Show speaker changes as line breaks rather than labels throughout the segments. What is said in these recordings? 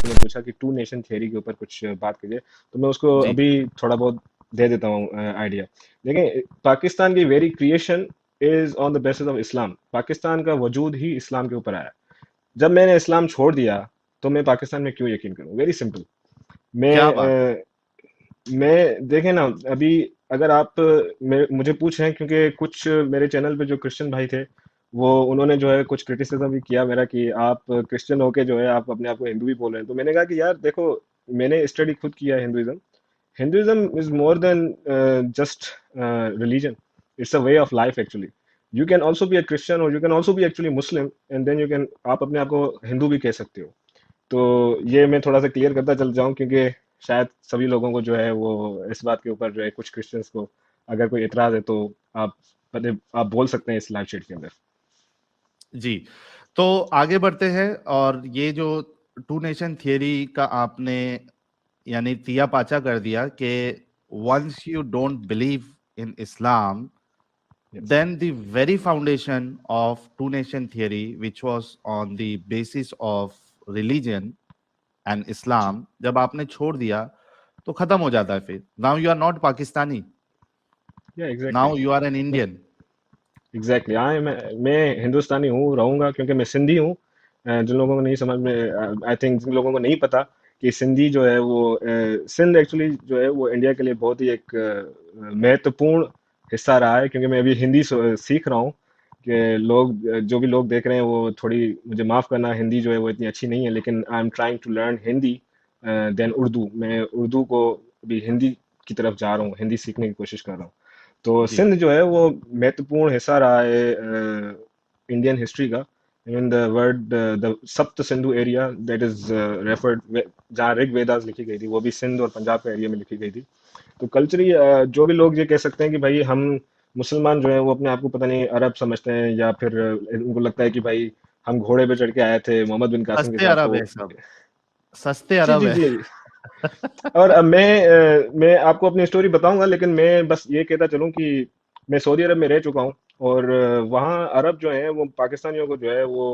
आपने पूछा कि टू नेशन थियरी के ऊपर कुछ बात कीजिए, तो मैं उसको
जी।
अभी थोड़ा बहुत दे देता हूँ आइडिया। देखें, पाकिस्तान की very creation is on the basis of Islam. Pakistan का वजूद ही इस्लाम के ऊपर आया। जब मैंने इस्लाम छोड़ दिया तो मैं पाकिस्तान में क्यों यकीन करूं? Very simple. मैं
क्या बात है।
मैं देखें ना, अभी अगर आप मुझे पूछ रहे हैं, क्योंकि कुछ मेरे चैनल पे जो क्रिश्चियन भाई थे, वो उन्होंने जो है कुछ क्रिटिसिज्म भी किया मेरा कि आप क्रिश्चियन होके जो है आप अपने आप को हिंदू भी बोल रहे हैं। तो मैंने कहा कि यार देखो, मैंने स्टडी खुद किया है Hinduism. Hinduism is more than just religion. It's a way of life actually. You can also be a Christian or you can also be actually Muslim, and then you can, आप अपने आप को हिंदू भी कह सकते हो। तो ये मैं थोड़ा सा क्लियर करता चल जाऊं, क्योंकि शायद सभी लोगों को जो है वो इस बात के ऊपर जो है, कुछ क्रिश्चियंस को अगर कोई इतराज है तो आप आप बोल सकते हैं इस लाइव चैट के अंदर।
जी, तो आगे बढ़ते हैं। और ये जो टू नेशन थियरी का आपने यानी तिया पाचा कर दिया कि once you don't believe in Islam,
yes.
then the very foundation of two nation theory, which was on the basis of religion and
जी।
Islam, जब आपने छोड़ दिया तो खत्म हो जाता है। फिर now you are not Pakistani,
या exactly.
now you are an Indian।
Exactly हाँ, मैं हिंदुस्तानी हूँ, रहूंगा, क्योंकि मैं सिंधी हूँ। जिन लोगों को नहीं समझ में, आई थिंक जिन लोगों को नहीं पता कि सिंधी जो है वो सिंध एक्चुअली जो है वो इंडिया के लिए बहुत ही एक महत्वपूर्ण हिस्सा रहा है। क्योंकि मैं अभी हिंदी सीख रहा हूँ, कि लोग जो भी लोग देख रहे हैं वो थोड़ी मुझे माफ़ करना, हिंदी जो है वो इतनी अच्छी नहीं है, लेकिन I am trying to learn Hindi then Urdu. मैं उर्दू को अभी हिंदी की तरफ जा रहा हूँ, हिंदी सीखने की कोशिश कर रहा हूँ। तो
जी।
सिंध जो है वो महत्वपूर्ण हिस्सा रहा है इंडियन हिस्ट्री का। इवन द वर्ड द सप्त Sindhu area that is referred, जहाँ ऋग वेदास लिखी गई थी, वो भी सिंध और पंजाब के एरिया में लिखी गई थी। तो कल्चरली जो भी लोग ये कह सकते हैं कि भाई हम मुसलमान जो है वो अपने आप को पता नहीं अरब समझते हैं, या फिर उनको लगता है कि भाई हम घोड़े पे चढ़ के आए थे मोहम्मद बिन कासिम के
सस्ते
साथ,
अरब
तो
है सब, सस्ते
जी
अरब
जी
है।
जी। और मैं आपको अपनी स्टोरी बताऊंगा, लेकिन मैं बस ये कहता चलूं कि मैं सऊदी अरब में रह चुका हूं, और वहाँ अरब जो हैं वो पाकिस्तानियों को जो है वो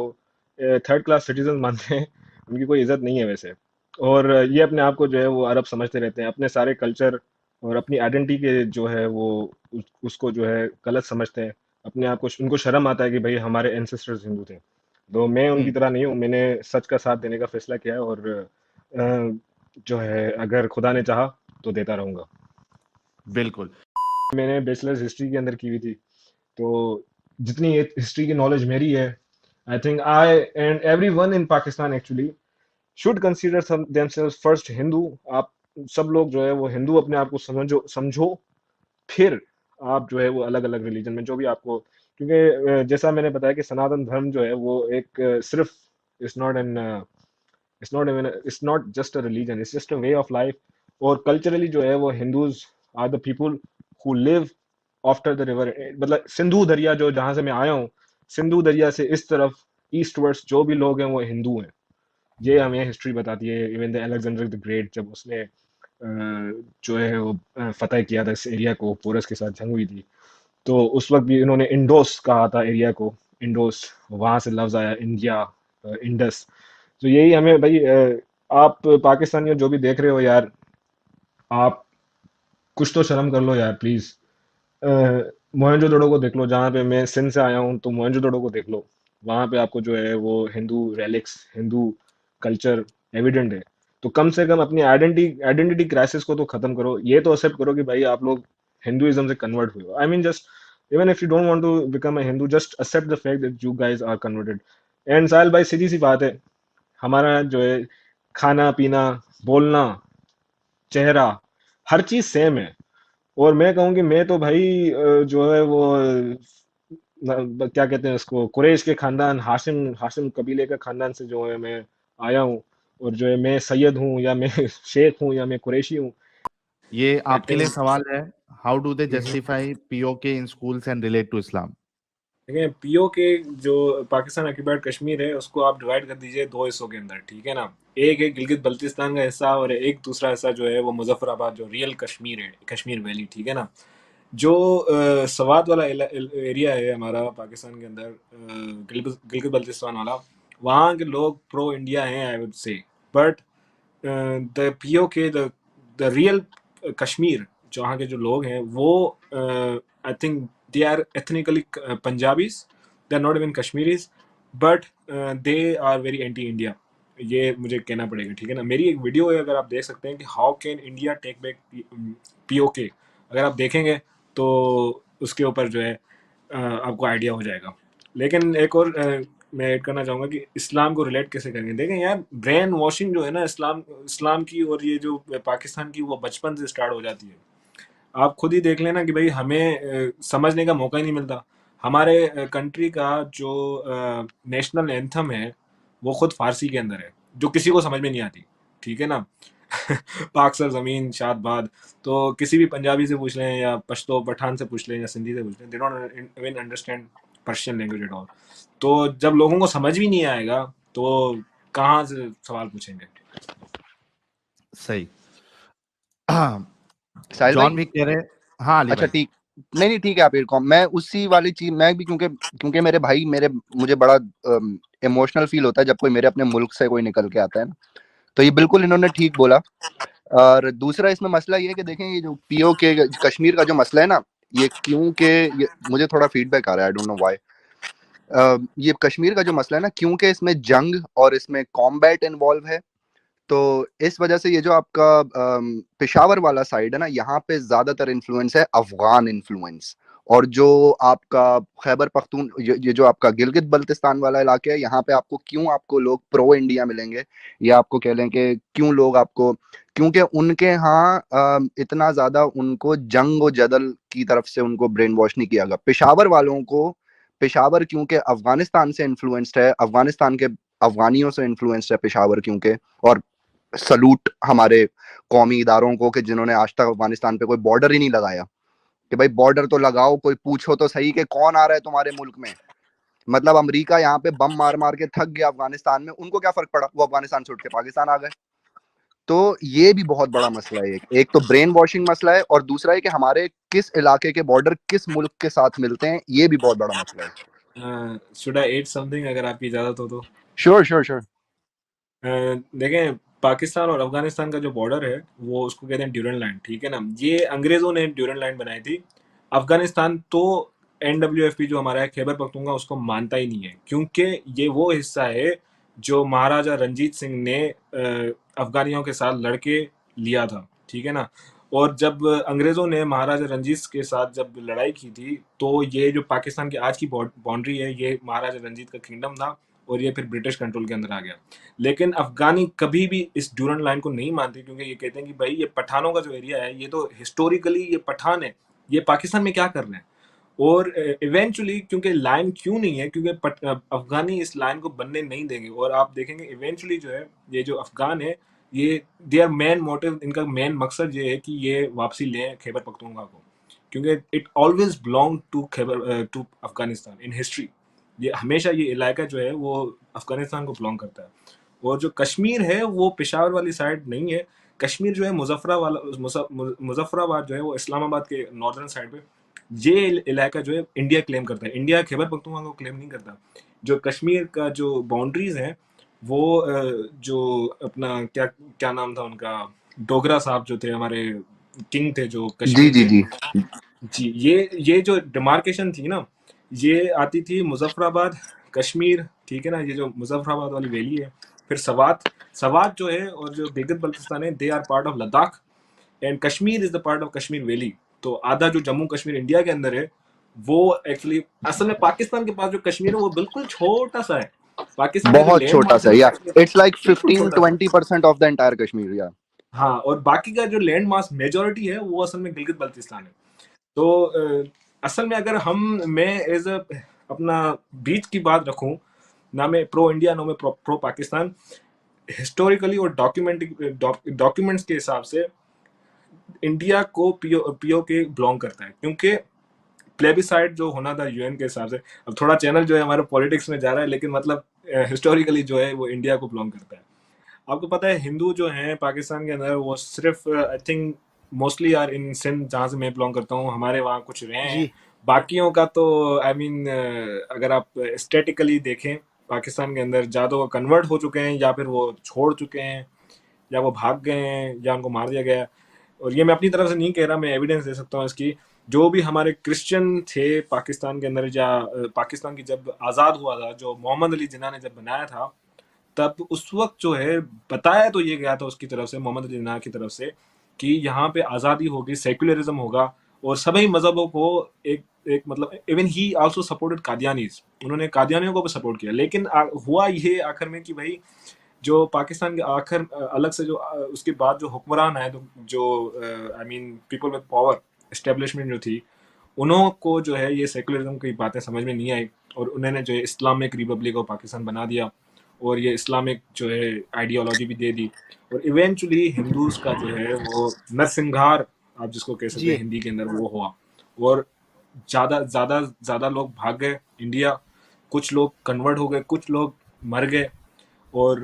थर्ड क्लास सिटीजन मानते हैं। उनकी कोई इज्जत नहीं है वैसे। और ये अपने आप को जो है वो अरब समझते रहते हैं, अपने सारे कल्चर और अपनी आइडेंटिटी के जो है वो उसको जो है गलत समझते हैं। अपने आप को उनको शर्म आता है कि भाई हमारे एंसेस्टर्स हिंदू थे। तो मैं उनकी
हम्म।
तरह नहीं हूँ, मैंने सच का साथ देने का फैसला किया है, और जो है अगर खुदा ने चाहा तो देता रहूंगा।
बिल्कुल।
मैंने बैचलर्स हिस्ट्री के अंदर की हुई थी, तो जितनी हिस्ट्री की नॉलेज मेरी है, I think I and every one in Pakistan actually should consider themselves first Hindu. आप सब लोग जो है वो हिंदू अपने आप को समझो समझो, फिर आप जो है वो अलग अलग रिलीजन में जो भी आपको, क्योंकि जैसा मैंने बताया कि सनातन धर्म जो है वो एक सिर्फ it's not an it's not just a religion, it's just a way of life. और कल्चरली जो है वो Hindus are the people who live after the river. मतलब सिंधु दरिया जो जहां से मैं आया हूँ, सिंधु दरिया से इस तरफ ईस्ट वर्ड्स जो भी लोग हैं वो हिंदू हैं। ये हमें हिस्ट्री बताती है। Even the Alexander the great, जब उसने जो है वो फतेह किया था इस एरिया को, पोरस के साथ जंग हुई थी, तो उस वक्त भी इन्होंने इंडोस कहा था एरिया को, इंडोस, वहां से लफ्ज आया इंडिया, इंडस। तो यही हमें भाई आप पाकिस्तानियों जो भी देख रहे हो यार, आप कुछ तो शर्म कर लो यार प्लीज। मोहनजोदड़ो को देख लो, जहाँ पे मैं सिंध से आया हूँ, तो मोहनजोदड़ो को देख लो। वहां पे आपको जो है वो Hindu relics, Hindu culture evident है। तो कम से कम अपनी आइडेंटिटी क्राइसिस को तो खत्म करो, ये तो एक्सेप्ट करो कि भाई आप लोग हिंदुइज्म से कन्वर्ट हुए हो। I mean just even if you don't want to become a Hindu, just accept the fact that you guys are converted. And Sahil भाई, सीधी सी बात है, हमारा जो है खाना पीना, बोलना, चेहरा, हर चीज सेम है। और मैं कहूँ कि मैं तो भाई जो है वो क्या कहते हैं उसको, कुरैश के खानदान, हाशिम हाशिम कबीले का खानदान से जो है मैं आया हूँ। और जो है मैं सैयद हूँ या मैं शेख हूँ या मैं कुरैशी हूँ।
ये
आई
आपके लिए
थिंक
सवाल है, how do they justify PoK in schools and relate to Islam.
देखिए, पीओ के जो पाकिस्तान ऑक्यूपाइड कश्मीर है उसको आप डिवाइड कर दीजिए दो हिस्सों के अंदर, ठीक है ना। एक है गिलगित बल्तिस्तान का हिस्सा, और एक दूसरा हिस्सा जो है वो मुजफ्फराबाद, जो रियल कश्मीर है, कश्मीर वैली, ठीक है ना। जो सवात वाला एरिया है हमारा पाकिस्तान के अंदर, गिलगित गिलगित बल्तिस्तान वाला, वहाँ के लोग प्रो इंडिया हैं I would say. But the POK, the real Kashmir, जहाँ के जो लोग हैं वो I think they are ethnically Punjabis, they are not even Kashmiris, but they are very anti India, ये मुझे कहना पड़ेगा, ठीक है ना। मेरी एक वीडियो है, अगर आप देख सकते हैं कि how can India take back POK, अगर आप देखेंगे तो उसके ऊपर जो है आपको आइडिया हो जाएगा। लेकिन एक और मैं ऐड करना चाहूँगा कि इस्लाम को रिलेट कैसे करेंगे। देखें यार, ब्रेन वॉशिंग जो है ना इस्लाम इस्लाम की और ये जो पाकिस्तान की, वो बचपन से स्टार्ट हो जाती है। आप खुद ही देख लेना कि भाई हमें समझने का मौका ही नहीं मिलता। हमारे कंट्री का जो नेशनल एंथम है वो खुद फारसी के अंदर है, जो किसी को समझ में नहीं आती, ठीक है ना। पाक सर जमीन शाद बाद, तो किसी भी पंजाबी से पूछ लें या पश्तो पठान से पूछ लें या सिंधी से पूछ लें, they don't even understand Persian language at all. तो जब लोगों को समझ भी नहीं आएगा तो कहाँ से सवाल पूछेंगे।
सही।
साहिल भाई,
जॉन भी कह रहे। हाँ अली
अच्छा
भाई।
ठीक, नहीं ठीक है, आप मैं उसी वाली चीज, मैं भी क्योंकि क्योंकि मेरे भाई मेरे मुझे बड़ा इमोशनल फील होता है जब कोई मेरे अपने मुल्क से कोई निकल के आता है ना, तो ये बिल्कुल इन्होंने ठीक बोला। और दूसरा इसमें मसला ये है कि देखें, ये जो पीओ के कश्मीर का जो मसला है ना, ये क्योंकि मुझे थोड़ा फीडबैक आ रहा है, आई डोंट नो व्हाई। ये कश्मीर का जो मसला है ना, क्योंकि इसमें जंग और इसमें कॉम्बैट इन्वॉल्व है, तो इस वजह से ये जो आपका पेशावर वाला साइड है ना, यहाँ पे ज्यादातर इन्फ्लुएंस है अफगान इन्फ्लुएंस। और जो आपका खैबर पख्तून, ये जो आपका गिलगित बल्तिस्तान वाला इलाका है, यहाँ पे आपको क्यों आपको लोग प्रो इंडिया मिलेंगे, या आपको कह लें कि क्यों लोग आपको, क्योंकि उनके यहाँ इतना ज्यादा उनको जंग और जदल की तरफ से उनको ब्रेन वॉश नहीं किया गया। पेशावर वालों को, पेशावर क्योंकि अफगानिस्तान से इन्फ्लुएंस्ड है, अफगानिस्तान के अफगानियों से इन्फ्लुएंस्ड है पेशावर क्योंकि। और सलूट हमारे कौमी इदारों को कि जिन्होंने आज तक अफगानिस्तान पे कोई बॉर्डर ही नहीं लगाया, कि भाई बॉर्डर तो लगाओ, कोई पूछो तो सही कि कौन आ रहा है तुम्हारे मुल्क में। मतलब अमेरिका यहाँ पे बम मार मार के थक गया अफगानिस्तान में, उनको क्या फर्क पड़ा, वो अफगानिस्तान छोड़ के पाकिस्तान आ गए। तो ये भी बहुत बड़ा मसला है। एक तो ब्रेन वॉशिंग मसला है, और दूसरा है कि हमारे किस इलाके के बॉर्डर किस मुल्क के साथ मिलते हैं, ये भी बहुत बड़ा मसला है।
शुड आई एड समथिंग, अगर आपकी इजाजत हो तो।
Sure sure sure.
देखें, पाकिस्तान और अफगानिस्तान का जो बॉर्डर है वो उसको कहते हैं ड्यूरन लाइन, ठीक है ना। ये अंग्रेजों ने ड्यूरन लाइन बनाई थी। अफगानिस्तान तो NWFP जो हमारा है खैबर पख्तूनख्वा, उसको मानता ही नहीं है, क्योंकि ये वो हिस्सा है जो महाराजा रंजीत सिंह ने अफगानियों के साथ लड़के लिया था, ठीक है ना। और जब अंग्रेजों ने महाराजा रंजीत के साथ जब लड़ाई की थी, तो ये जो पाकिस्तान की आज की बाउंड्री है, ये महाराजा रंजीत का किंगडम था, और ये फिर ब्रिटिश कंट्रोल के अंदर आ गया। लेकिन अफगानी कभी भी इस ड्यूरन लाइन को नहीं मानते, क्योंकि ये कहते हैं कि भाई ये पठानों का जो एरिया है, ये तो हिस्टोरिकली ये पठान है, ये पाकिस्तान में क्या कर रहे हैं। और इवेंचुअली, क्योंकि लाइन क्यों नहीं है, क्योंकि अफगानी इस लाइन को बनने नहीं देंगे। और आप देखेंगे इवेंचुअली जो है, ये जो अफगान है, ये देयर मेन मोटिव, इनका मेन मकसद ये है कि ये वापसी लें खैबर पख्तूनख्वा को, क्योंकि it always belong to Khyber to Afghanistan in history. ये हमेशा ये इलाका जो है वो अफगानिस्तान को बिलोंग करता है। और जो कश्मीर है वो पेशावर वाली साइड नहीं है। कश्मीर जो है मुजफ्फराबाद जो है वो इस्लामाबाद के नॉर्दर्न साइड पे, ये इलाका जो है इंडिया क्लेम करता है, इंडिया खैबर पख्तूनख्वा को क्लेम नहीं करता। जो कश्मीर का जो बाउंड्रीज हैं वो जो अपना क्या क्या नाम था उनका, डोगरा साहब जो थे हमारे किंग थे जो
जी
कश्मीर
जी
के।
जी।
जी, ये जो डिमार्केशन थी ना, ये आती थी मुजफ्फराबाद, कश्मीर, ठीक है ना। ये जो मुजफ्फराबाद वाली वैली है, फिर सवात, सवात जो है और जो गिलगित बल्तिस्तान है, they are part of Ladakh, and Kashmir is the part of Kashmir valley. तो आधा जो जम्मू कश्मीर इंडिया के अंदर है, वो एक्चुअली असल में पाकिस्तान के पास जो कश्मीर है वो बिल्कुल छोटा सा है। पाकिस्तान का जो
बहुत
लैंड
छोटा
मास
सा,
है
या
वो
इट्स लाइक
बिल्कुल छोटा सा है।
15-20% ऑफ द एंटायर कश्मीर, या।
हाँ, और बाकी का जो लैंड मास मेजोरिटी है वो असल में गिलगित बल्तिस्तान है। तो असल में अगर मैं एज अ अपना बीच की बात रखूं, ना मैं प्रो इंडिया ना मैं प्रो पाकिस्तान, हिस्टोरिकली और डॉक्यूमेंट्स के हिसाब से इंडिया को पीओ के बिलोंग करता है, क्योंकि प्लेबिसाइड जो होना था यूएन के हिसाब से। अब थोड़ा चैनल जो है हमारे पॉलिटिक्स में जा रहा है, लेकिन मतलब हिस्टोरिकली जो है वो इंडिया को बिलोंग करता है। आपको पता है हिंदू जो हैं पाकिस्तान के अंदर, वो सिर्फ I think mostly are in Sindh, जहाँ से मैं बिलोंग करता हूँ, हमारे वहाँ कुछ रहे हैं।
जी।
बाकियों का तो आई मीन अगर आप स्टेटिकली देखें पाकिस्तान के अंदर, ज़्यादा वो कन्वर्ट हो चुके हैं या फिर वो छोड़ चुके हैं, या वो भाग गए हैं या उनको मार दिया गया है। और ये मैं अपनी तरफ से नहीं कह रहा, मैं एविडेंस दे सकता हूँ इसकी। जो भी हमारे क्रिश्चियन थे पाकिस्तान के अंदर, या पाकिस्तान की जब आज़ाद हुआ था, जो मोहम्मद अली जिन्ना ने जब बनाया था, तब उस वक्त जो है बताया तो ये गया था उसकी तरफ से, मोहम्मद अली जिन्ना की तरफ से, कि यहाँ पे आज़ादी होगी, सेक्युलरिज्म होगा और सभी मजहबों को एक एक मतलब, even he also supported Qadianis, उन्होंने कादियानियों को भी सपोर्ट किया। लेकिन हुआ ये आखिर में कि भाई जो पाकिस्तान के आखिर अलग से जो उसके बाद जो हुक्मरान आए, तो जो I mean people with power establishment जो थी, उन्हों को जो है ये सेकुलरिज्म की बातें समझ में नहीं आई, और उन्होंने जो है इस्लामिक रिपब्लिक ऑफ पाकिस्तान बना दिया, और ये इस्लामिक जो है आइडियोलॉजी भी दे दी, और इवेंचुअली हिंदूज का जो है वो नरसंहार, आप जिसको कह सकते हैं हिंदी के अंदर, वो हुआ। और ज़्यादा ज़्यादा ज़्यादा लोग भाग गए इंडिया, कुछ लोग कन्वर्ट हो गए, कुछ लोग मर गए। और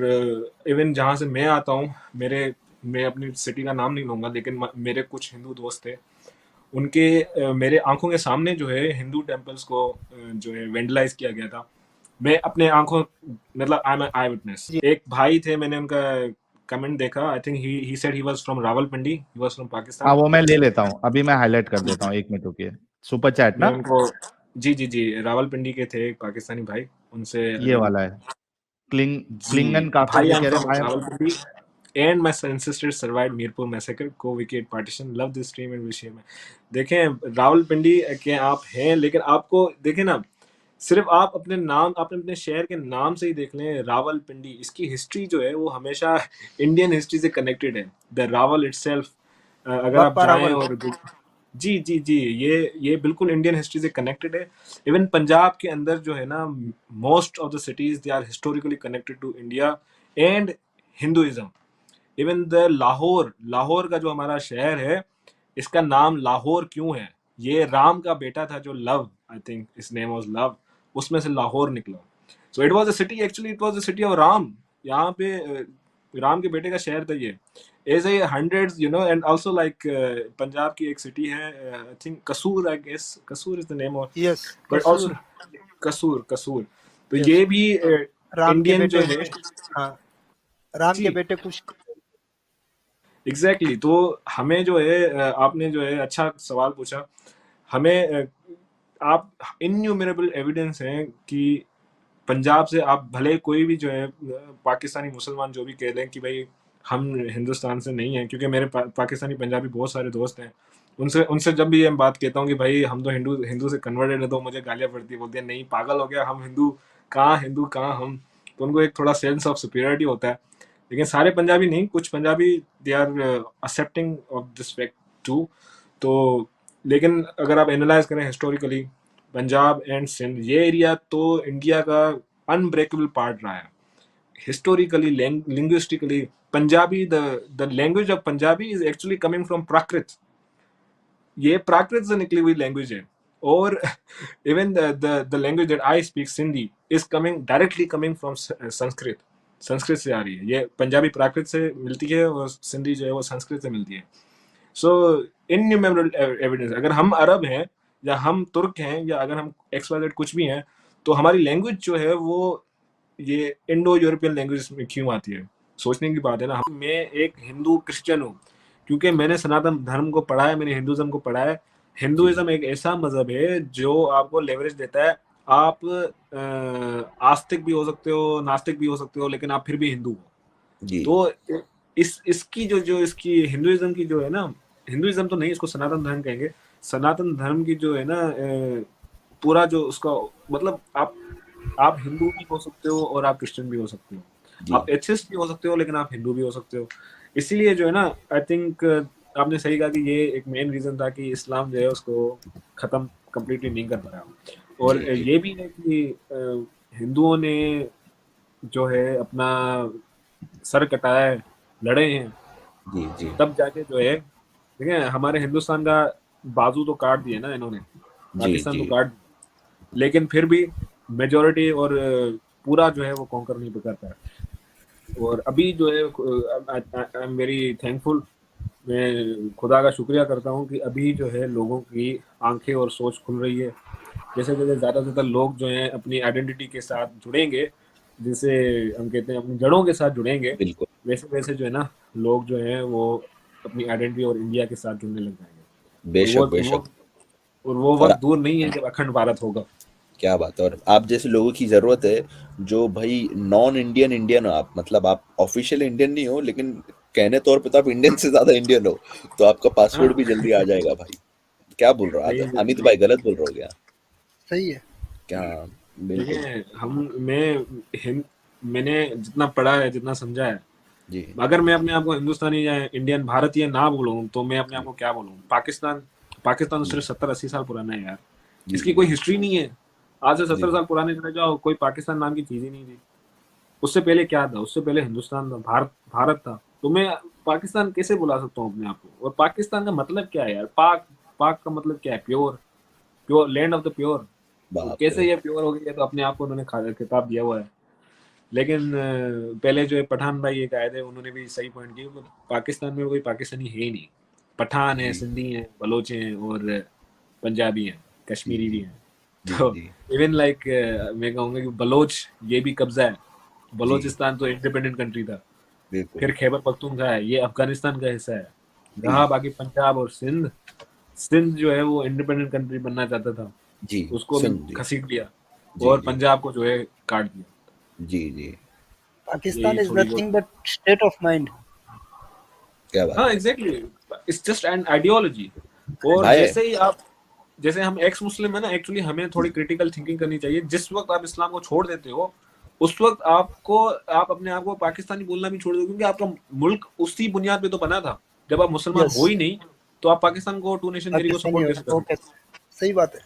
इवन जहाँ से मैं आता हूँ, मैं अपनी सिटी का नाम नहीं लूँगा, लेकिन मेरे कुछ हिंदू दोस्त थे, उनके मेरे आंखों के सामने जो है हिंदू टेम्पल्स को जो है वेंडलाइज किया गया था। मैं अपने आंखों, मतलब आई एम आई विटनेस। एक भाई थे, मैंने उनका कमेंट देखा, I think he said he was from Rawalpindi, he was from
हाँ
पाकिस्तान।
वो मैं ले लेता हूँ, अभी मैं हाईलाइट कर देता हूँ, 1 मिनट रुकिए। सुपर चैट
मैं
ना,
उनको, जी जी जी, रावलपिंडी के थे, एक पाकिस्तानी भाई, उनसे
ये
अगर
वाला है
जी,
क्लिंगन काफिर,
भाई
ये
आई एम
कह रहे
फ्रॉम
हैं
Rawalpindi and my ancestors survived Mirpur massacre, co-vacate partition, love this stream and wish him। देखें रावलपिंडी के आप हैं, लेकिन आपको देखें ना, सिर्फ आप अपने नाम, आपने अपने शहर के नाम से ही देख लें, रावलपिंडी, इसकी हिस्ट्री जो है वो हमेशा इंडियन हिस्ट्री से कनेक्टेड है। द रावल इटसेल्फ, अगर आप
बाप्पा
जाएं
रावल।
और जी जी जी, ये बिल्कुल इंडियन हिस्ट्री से कनेक्टेड है। इवन पंजाब के अंदर जो है ना, most of the cities they are historically connected to India and Hinduism. Even the Lahore का जो हमारा शहर है, इसका नाम लाहौर क्यों है? ये राम का बेटा था जो Lav, I think his name was Lav, उसमें से लाहौर निकला। So it was a city, actually it was the city of Ram. यहाँ पे राम के बेटे का शहर था ये। As a hundreds and also like Punjab की एक सिटी है, I think Kasur, I guess Kasur is the name of,
yes,
but
Kasur.
Also Kasur. तो
Yes.
ये भी
राम के
इंडियन जो
बेटे,
है,
हाँ, राम
जी
के बेटे कुछ।
एग्जैक्टली। तो हमें जो है आपने जो है अच्छा सवाल पूछा। हमें आप इन्यूमरेबल एविडेंस हैं कि पंजाब से आप भले कोई भी जो है पाकिस्तानी मुसलमान जो भी कह लें कि भाई हम हिंदुस्तान से नहीं हैं, क्योंकि मेरे पाकिस्तानी पंजाबी बहुत सारे दोस्त हैं, उनसे उनसे जब भी ये बात कहता हूँ कि भाई हम तो हिंदू से कन्वर्टेड है, तो मुझे गालियाँ पड़ती है, बोलते हैं नहीं पागल हो गया, हम हिंदू कहाँ हम। तो उनको एक थोड़ा सेंस ऑफ सुपीरियरिटी होता है। लेकिन सारे पंजाबी नहीं, कुछ Punjabi they are accepting of this fact too. तो लेकिन अगर आप एनालाइज करें हिस्टोरिकली, पंजाब एंड सिंध, ये एरिया तो इंडिया का अनब्रेकेबल पार्ट रहा है historically, linguistically. Punjabi, the language of Punjabi is actually coming from Prakrit. ये प्राकृत से निकली हुई लैंग्वेज है। और even the language that I speak, Sindhi, is directly coming from Sanskrit. Sanskrit से आ रही है ये। पंजाबी प्राकृत से मिलती है और सिंधी जो है वो संस्कृत से मिलती है। सो इनन्यूमरेबल एविडेंस। अगर हम अरब हैं या हम तुर्क हैं या अगर हम XYZ कुछ भी हैं, तो हमारी लैंग्वेज जो है वो ये इंडो यूरोपियन लैंग्वेज में क्यों आती है? सोचने की बात है ना। मैं एक हिंदू क्रिश्चियन हूँ क्योंकि मैंने सनातन धर्म को पढ़ा है, मैंने हिंदुज्म को पढ़ा है। हिंदुइज्म एक ऐसा मजहब है जो आपको लेवरेज देता है। आप आस्तिक भी हो सकते हो, नास्तिक भी हो सकते हो, लेकिन आप फिर भी हिंदू हो।
जी
तो इसकी जो इसकी हिंदुइज्म की जो है ना, हिंदुइज्म तो नहीं, इसको सनातन धर्म कहेंगे। सनातन धर्म की जो है ना पूरा जो उसका मतलब, आप हिंदू भी हो सकते हो और आप क्रिश्चियन भी हो सकते हो,
जी
आप एथिस्ट भी हो सकते हो, लेकिन आप हिंदू भी हो सकते हो। इसीलिए जो है ना, आई थिंक आपने सही कहा कि ये एक मेन रीजन था कि इस्लाम जो है उसको खत्म कंप्लीटली नहीं कर पाया। और
जी जी
ये भी है कि हिंदुओं ने जो है अपना सर कटाया है, लड़े हैं,
जी जी
तब जाके जो है, देखिए हमारे हिंदुस्तान का बाजू तो काट दिए ना इन्होंने,
जी
पाकिस्तान तो
जी
काट, लेकिन फिर भी मेजोरिटी और पूरा जो है वो कॉन्कर नहीं कर पाया। और अभी जो है आई एम वेरी थैंकफुल, मैं खुदा का शुक्रिया करता हूँ कि अभी जो है लोगों की आंखें और सोच खुल रही है। जैसे जैसे ज़्यादा से ज़्यादा लोग जो हैं अपनी आइडेंटिटी के साथ जुड़ेंगे, जिसे हम कहते हैं अपनी जड़ों के साथ जुड़ेंगे,
बिल्कुल
वैसे वैसे जो है ना लोग जो हैं वो अपनी आइडेंटिटी और इंडिया के साथ जुड़ने लग जाएंगे। और
बेशक
वो
बेशक।
वो
और
वक्त दूर नहीं है जब अखंड भारत होगा।
क्या बात है। और आप जैसे लोगों की जरूरत है जो भाई नॉन इंडियन इंडियन हो आप, मतलब आप ऑफिशियल इंडियन नहीं हो लेकिन कहने तौर पे तो आप इंडियन से ज्यादा इंडियन हो, तो आपका पासपोर्ट भी जल्दी आ जाएगा भाई। क्या बोल रहा
नहीं,
हो अमित भाई, गलत बोल रहा हो क्या?
सही है।
क्या? बिल्कुल
देखिए मैंने जितना पढ़ा है, जितना समझा है,
जी
अगर मैं अपने आप को हिंदुस्तानी या इंडियन भारतीय ना बोलूं तो मैं अपने आप को क्या बोलूं? पाकिस्तान तो सिर्फ 70-80 साल पुराना है यार।
जी
इसकी
जी
कोई हिस्ट्री नहीं है। आज से 70
जी
साल पुराने चले जाओ, कोई पाकिस्तान नाम की चीज ही नहीं थी। उससे पहले क्या था? उससे पहले हिंदुस्तान था, भारत था। तो मैं पाकिस्तान कैसे बुला सकता हूँ अपने आप को? और पाकिस्तान का मतलब क्या है यार? पाक का मतलब क्या है? Pure land of the pure. तो
बाप
कैसे
रे।
ये प्योर हो गया? तो अपने आप को उन्होंने खिताब दिया हुआ है। लेकिन पहले जो है पठान भाई एक आए थे, उन्होंने भी सही पॉइंट किया। पाकिस्तान में कोई पाकिस्तानी है ही नहीं। पठान है,
जी
सिंधी हैं, बलोच हैं और पंजाबी हैं,
जी
कश्मीरी भी
जी
हैं।
जी
तो
जी
इवन लाइक मैं कहूँगा कि बलोच ये भी कब्जा है।
जी
बलोचिस्तान तो इंडिपेंडेंट कंट्री था।
बिल्कुल
फिर खैबर पख्तूनख्वा है, ये अफगानिस्तान का हिस्सा है।
जी
रहा बाकी पंजाब और सिंध जो है वो इंडिपेंडेंट कंट्री बनना चाहता था,
जी
उसको भी
सुन जी
घसीट दिया।
जी
और
जी
पंजाब को जो है काट दिया।
जी जी।
पाकिस्तान
यही
इज
थोड़ी
नथिंग
बहुत।
But state of mind.
क्या बात
हाँ
है
exactly, it's just an ideology. और
भाई।
जैसे हम एक्स मुस्लिम है ना, एक्चुअली हमें थोड़ी क्रिटिकल थिंकिंग करनी चाहिए। जिस वक्त आप इस्लाम को छोड़ देते हो, उस वक्त आप अपने आप को पाकिस्तानी बोलना भी छोड़ दो, क्योंकि आपका मुल्क उसी बुनियाद पे तो बना था। जब आप मुसलमान
यस,
हो ही नहीं, तो आप पाकिस्तान को टू नेशन थ्योरी को
पाकिस्तानी
सपोर्ट कैसे
हो
करोगे?
सही बात है।